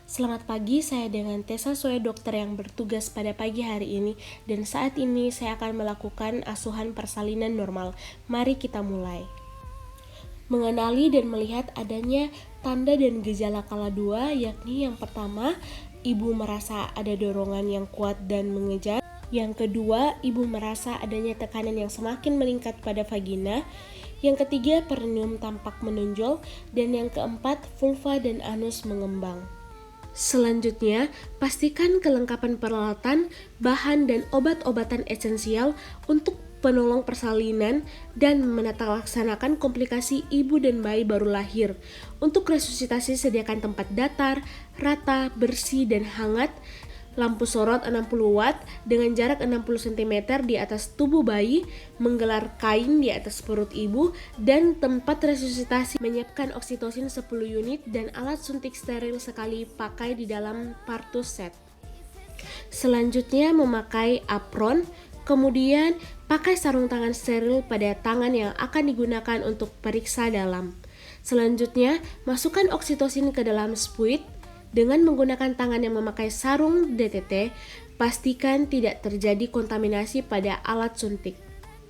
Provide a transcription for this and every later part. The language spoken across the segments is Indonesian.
Selamat pagi, saya dengan Tessa Soe, dokter yang bertugas pada pagi hari ini, dan saat ini saya akan melakukan asuhan persalinan normal. Mari kita mulai. Mengenali dan melihat adanya tanda dan gejala kala 2, yakni yang pertama, ibu merasa ada dorongan yang kuat dan mengejar. Yang kedua, ibu merasa adanya tekanan yang semakin meningkat pada vagina. Yang ketiga, perineum tampak menonjol. Dan yang keempat, vulva dan anus mengembang. Selanjutnya, pastikan kelengkapan peralatan, bahan, dan obat-obatan esensial untuk penolong persalinan dan menata-laksanakan komplikasi ibu dan bayi baru lahir. Untuk resusitasi, sediakan tempat datar, rata, bersih, dan hangat. Lampu sorot 60 watt dengan jarak 60 cm di atas tubuh bayi, menggelar kain di atas perut ibu, dan tempat resusitasi menyiapkan oksitosin 10 unit dan alat suntik steril sekali pakai di dalam partus set. Selanjutnya memakai apron, kemudian pakai sarung tangan steril pada tangan yang akan digunakan untuk periksa dalam. Selanjutnya, masukkan oksitosin ke dalam spuit. Dengan menggunakan tangan yang memakai sarung DTT, pastikan tidak terjadi kontaminasi pada alat suntik.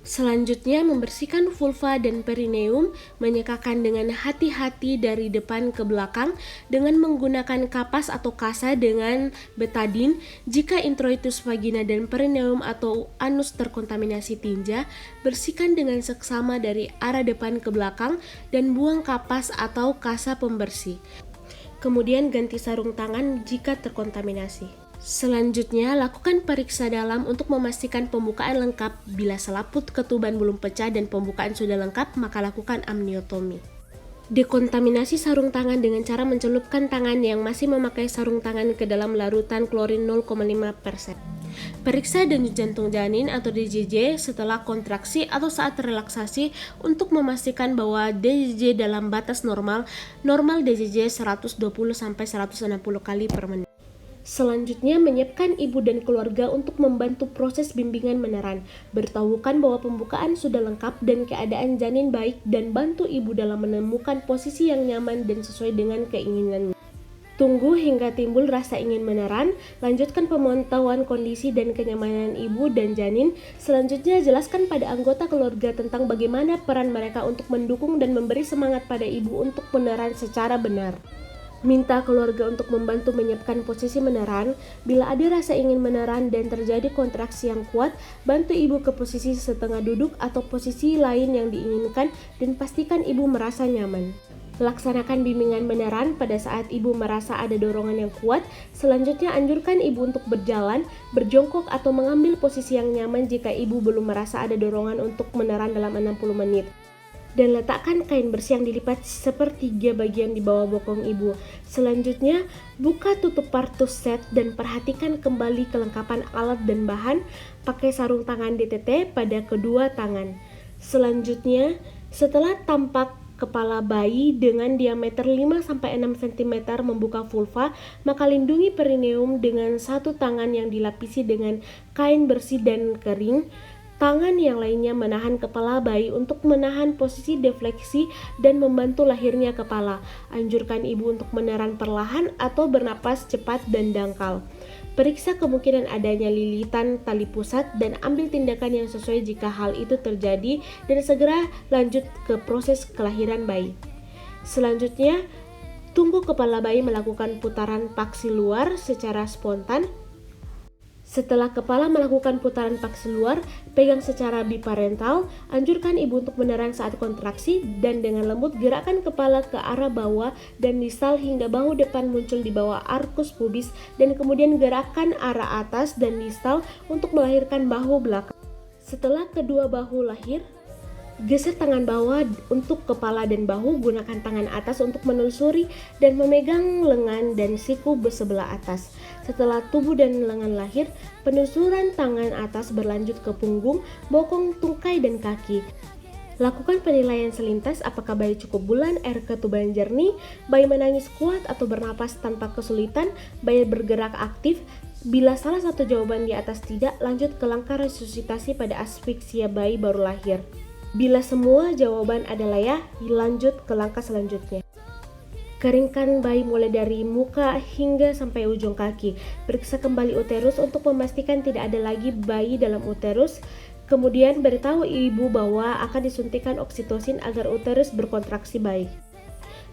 Selanjutnya, membersihkan vulva dan perineum, menyekakan dengan hati-hati dari depan ke belakang dengan menggunakan kapas atau kasa dengan betadine. Jika introitus vagina dan perineum atau anus terkontaminasi tinja, bersihkan dengan seksama dari arah depan ke belakang dan buang kapas atau kasa pembersih. Kemudian ganti sarung tangan jika terkontaminasi. Selanjutnya, lakukan periksa dalam untuk memastikan pembukaan lengkap. Bila selaput ketuban belum pecah dan pembukaan sudah lengkap, maka lakukan amniotomi. Dekontaminasi sarung tangan dengan cara mencelupkan tangan yang masih memakai sarung tangan ke dalam larutan klorin 0,5%. Periksa denyut jantung janin atau DJJ setelah kontraksi atau saat relaksasi untuk memastikan bahwa DJJ dalam batas normal DJJ 120-160 kali per menit. Selanjutnya, menyiapkan ibu dan keluarga untuk membantu proses bimbingan meneran. Beritahukan bahwa pembukaan sudah lengkap dan keadaan janin baik, dan bantu ibu dalam menemukan posisi yang nyaman dan sesuai dengan keinginannya. Tunggu hingga timbul rasa ingin meneran, lanjutkan pemantauan kondisi dan kenyamanan ibu dan janin. Selanjutnya, jelaskan pada anggota keluarga tentang bagaimana peran mereka untuk mendukung dan memberi semangat pada ibu untuk meneran secara benar. Minta keluarga untuk membantu menyiapkan posisi meneran. Bila ada rasa ingin meneran dan terjadi kontraksi yang kuat, bantu ibu ke posisi setengah duduk atau posisi lain yang diinginkan dan pastikan ibu merasa nyaman. Laksanakan bimbingan meneran pada saat ibu merasa ada dorongan yang kuat. Selanjutnya, anjurkan ibu untuk berjalan, berjongkok atau mengambil posisi yang nyaman jika ibu belum merasa ada dorongan untuk meneran dalam 60 menit. Dan letakkan kain bersih yang dilipat sepertiga bagian di bawah bokong ibu. Selanjutnya, buka tutup partus set dan perhatikan kembali kelengkapan alat dan bahan. Pakai sarung tangan DTT pada kedua tangan. Selanjutnya, setelah tampak kepala bayi dengan diameter 5-6 cm membuka vulva, maka lindungi perineum dengan satu tangan yang dilapisi dengan kain bersih dan kering. Tangan yang lainnya menahan kepala bayi untuk menahan posisi defleksi dan membantu lahirnya kepala. Anjurkan ibu untuk meneran perlahan atau bernapas cepat dan dangkal. Periksa kemungkinan adanya lilitan tali pusat dan ambil tindakan yang sesuai jika hal itu terjadi, dan segera lanjut ke proses kelahiran bayi. Selanjutnya, tunggu kepala bayi melakukan putaran paksi luar secara spontan. Setelah kepala melakukan putaran paksi luar, pegang secara biparental. Anjurkan ibu untuk meneran saat kontraksi dan dengan lembut gerakkan kepala ke arah bawah dan distal hingga bahu depan muncul di bawah arkus pubis, dan kemudian gerakkan arah atas dan distal untuk melahirkan bahu belakang. Setelah kedua bahu lahir, geser tangan bawah untuk kepala dan bahu, gunakan tangan atas untuk menelusuri dan memegang lengan dan siku sebelah atas. Setelah tubuh dan lengan lahir, penelusuran tangan atas berlanjut ke punggung, bokong, tungkai, dan kaki. Lakukan penilaian selintas apakah bayi cukup bulan, air ketuban jernih, bayi menangis kuat atau bernapas tanpa kesulitan, bayi bergerak aktif. Bila salah satu jawaban di atas tidak, lanjut ke langkah resusitasi pada asfiksia bayi baru lahir. Bila semua jawaban adalah ya, lanjut ke langkah selanjutnya. Keringkan bayi mulai dari muka hingga sampai ujung kaki. Periksa kembali uterus untuk memastikan tidak ada lagi bayi dalam uterus. Kemudian beritahu ibu bahwa akan disuntikan oksitosin agar uterus berkontraksi baik.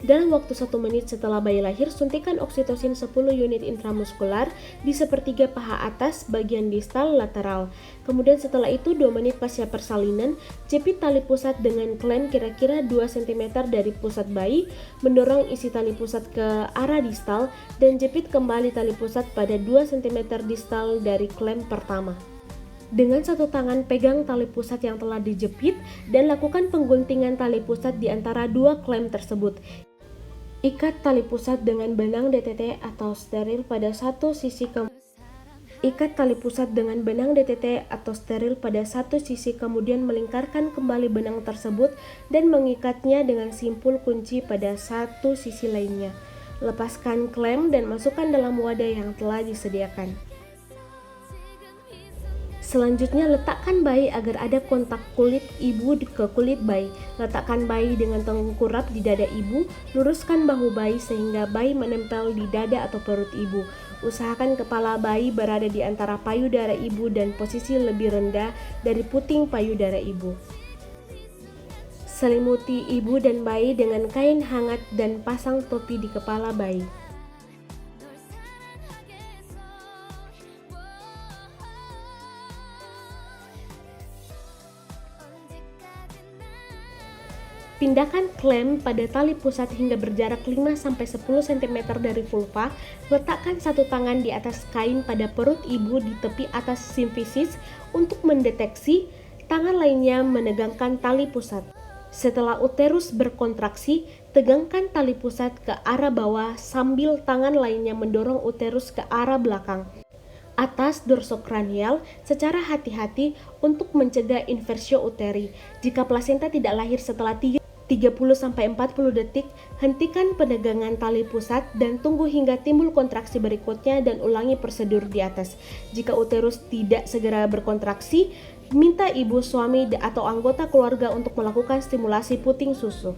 Dalam waktu 1 menit setelah bayi lahir, suntikan oksitosin 10 unit intramuskular di sepertiga paha atas bagian distal lateral. Kemudian setelah itu 2 menit pasca persalinan, jepit tali pusat dengan klem kira-kira 2 cm dari pusat bayi, mendorong isi tali pusat ke arah distal dan jepit kembali tali pusat pada 2 cm distal dari klem pertama. Dengan satu tangan pegang tali pusat yang telah dijepit dan lakukan pengguntingan tali pusat di antara 2 klem tersebut. Ikat tali pusat dengan benang DTT atau steril pada satu sisi kemudian melingkarkan kembali benang tersebut dan mengikatnya dengan simpul kunci pada satu sisi lainnya. Lepaskan klem dan masukkan dalam wadah yang telah disediakan. Selanjutnya, letakkan bayi agar ada kontak kulit ibu ke kulit bayi. Letakkan bayi dengan tengkurap di dada ibu. Luruskan bahu bayi sehingga bayi menempel di dada atau perut ibu. Usahakan kepala bayi berada di antara payudara ibu dan posisi lebih rendah dari puting payudara ibu. Selimuti ibu dan bayi dengan kain hangat dan pasang topi di kepala bayi. Pindahkan klem pada tali pusat hingga berjarak 5-10 cm dari vulva. Letakkan satu tangan di atas kain pada perut ibu di tepi atas simfisis untuk mendeteksi. Tangan lainnya menegangkan tali pusat. Setelah uterus berkontraksi, tegangkan tali pusat ke arah bawah sambil tangan lainnya mendorong uterus ke arah belakang atas dorsokranial secara hati-hati untuk mencegah inversio uteri. Jika plasenta tidak lahir setelah 30-40 detik, hentikan penegangan tali pusat dan tunggu hingga timbul kontraksi berikutnya dan ulangi prosedur di atas. Jika uterus tidak segera berkontraksi, minta ibu, suami, atau anggota keluarga untuk melakukan stimulasi puting susu.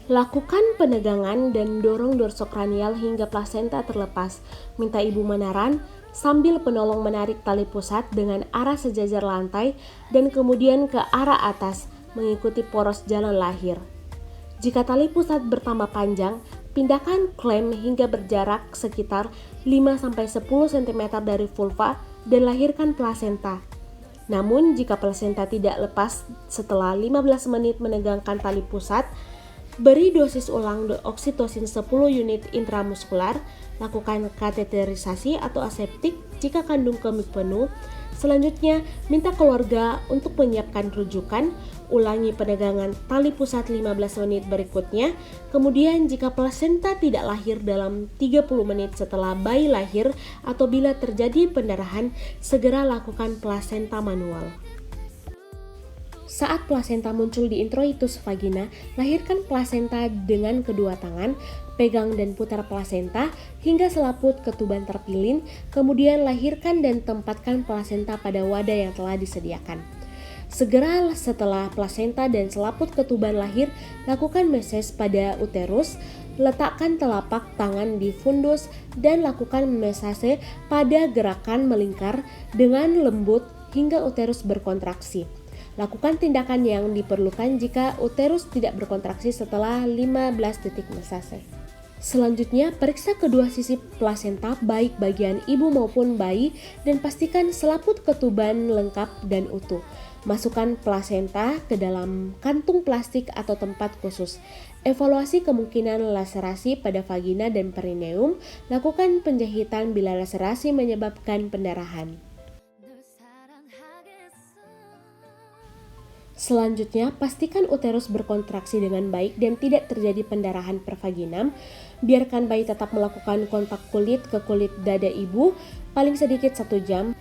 Lakukan penegangan dan dorong dorsokranial hingga plasenta terlepas. Minta ibu menaran sambil penolong menarik tali pusat dengan arah sejajar lantai dan kemudian ke arah atas mengikuti poros jalan lahir. Jika tali pusat bertambah panjang, pindahkan klem hingga berjarak sekitar 5-10 cm dari vulva dan lahirkan plasenta. Namun jika plasenta tidak lepas setelah 15 menit menegangkan tali pusat, beri dosis ulang oksitosin 10 unit intramuskular, lakukan kateterisasi atau aseptik jika kandung kemih penuh. Selanjutnya, minta keluarga untuk menyiapkan rujukan, ulangi penegangan tali pusat 15 menit berikutnya. Kemudian jika plasenta tidak lahir dalam 30 menit setelah bayi lahir atau bila terjadi pendarahan, segera lakukan plasenta manual. Saat plasenta muncul di introitus vagina, lahirkan plasenta dengan kedua tangan, pegang dan putar plasenta hingga selaput ketuban terpilin, kemudian lahirkan dan tempatkan plasenta pada wadah yang telah disediakan. Segera setelah plasenta dan selaput ketuban lahir, lakukan meses pada uterus, letakkan telapak tangan di fundus dan lakukan mesase pada gerakan melingkar dengan lembut hingga uterus berkontraksi. Lakukan tindakan yang diperlukan jika uterus tidak berkontraksi setelah 15 detik mesase. Selanjutnya, periksa kedua sisi plasenta baik bagian ibu maupun bayi dan pastikan selaput ketuban lengkap dan utuh. Masukkan plasenta ke dalam kantung plastik atau tempat khusus. Evaluasi kemungkinan laserasi pada vagina dan perineum. Lakukan penjahitan bila laserasi menyebabkan pendarahan. Selanjutnya, pastikan uterus berkontraksi dengan baik dan tidak terjadi pendarahan per vaginam. Biarkan bayi tetap melakukan kontak kulit ke kulit dada ibu paling sedikit 1 jam.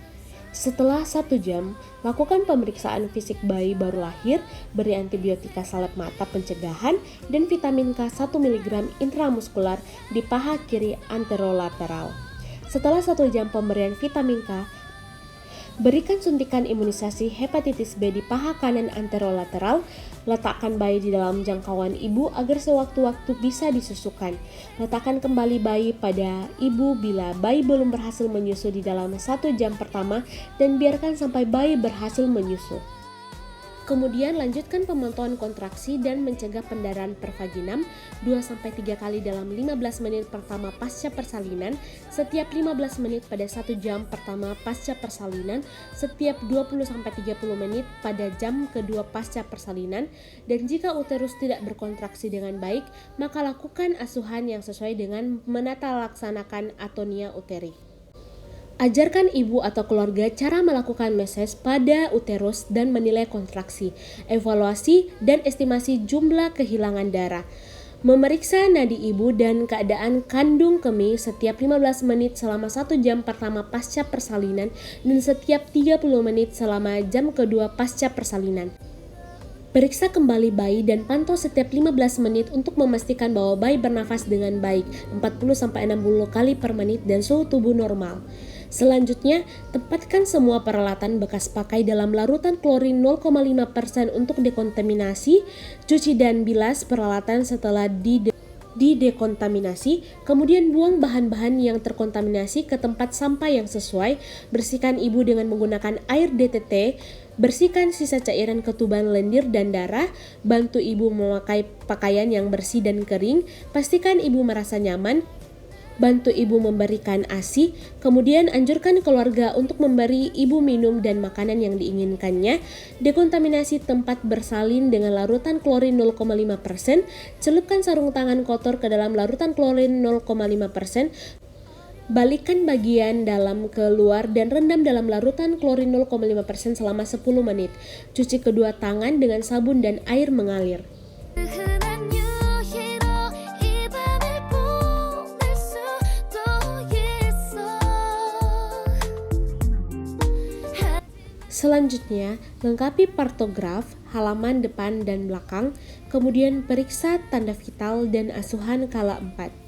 Setelah 1 jam, lakukan pemeriksaan fisik bayi baru lahir, beri antibiotika salep mata pencegahan dan vitamin K 1 mg intramuskular di paha kiri anterolateral. Setelah 1 jam pemberian vitamin K, berikan suntikan imunisasi hepatitis B di paha kanan anterolateral. Letakkan bayi di dalam jangkauan ibu agar sewaktu-waktu bisa disusukan. Letakkan kembali bayi pada ibu bila bayi belum berhasil menyusu di dalam 1 jam pertama dan biarkan sampai bayi berhasil menyusu. Kemudian lanjutkan pemantauan kontraksi dan mencegah pendarahan per vaginam 2-3 kali dalam 15 menit pertama pasca persalinan, setiap 15 menit pada 1 jam pertama pasca persalinan, setiap 20-30 menit pada jam kedua pasca persalinan, dan jika uterus tidak berkontraksi dengan baik, maka lakukan asuhan yang sesuai dengan menata laksanakan atonia uteri. Ajarkan ibu atau keluarga cara melakukan massage pada uterus dan menilai kontraksi, evaluasi, dan estimasi jumlah kehilangan darah. Memeriksa nadi ibu dan keadaan kandung kemih setiap 15 menit selama 1 jam pertama pasca persalinan dan setiap 30 menit selama jam kedua pasca persalinan. Periksa kembali bayi dan pantau setiap 15 menit untuk memastikan bahwa bayi bernafas dengan baik 40-60 kali per menit dan suhu tubuh normal. Selanjutnya, tempatkan semua peralatan bekas pakai dalam larutan klorin 0,5% untuk dekontaminasi, cuci dan bilas peralatan setelah didekontaminasi, kemudian buang bahan-bahan yang terkontaminasi ke tempat sampah yang sesuai, bersihkan ibu dengan menggunakan air DTT, bersihkan sisa cairan ketuban lendir dan darah, bantu ibu memakai pakaian yang bersih dan kering, pastikan ibu merasa nyaman, bantu ibu memberikan ASI, kemudian anjurkan keluarga untuk memberi ibu minum dan makanan yang diinginkannya, dekontaminasi tempat bersalin dengan larutan klorin 0,5%, celupkan sarung tangan kotor ke dalam larutan klorin 0,5%, balikkan bagian dalam ke luar dan rendam dalam larutan klorin 0,5% selama 10 menit. Cuci kedua tangan dengan sabun dan air mengalir. Selanjutnya, lengkapi partograf, halaman depan dan belakang, kemudian periksa tanda vital dan asuhan kala 4.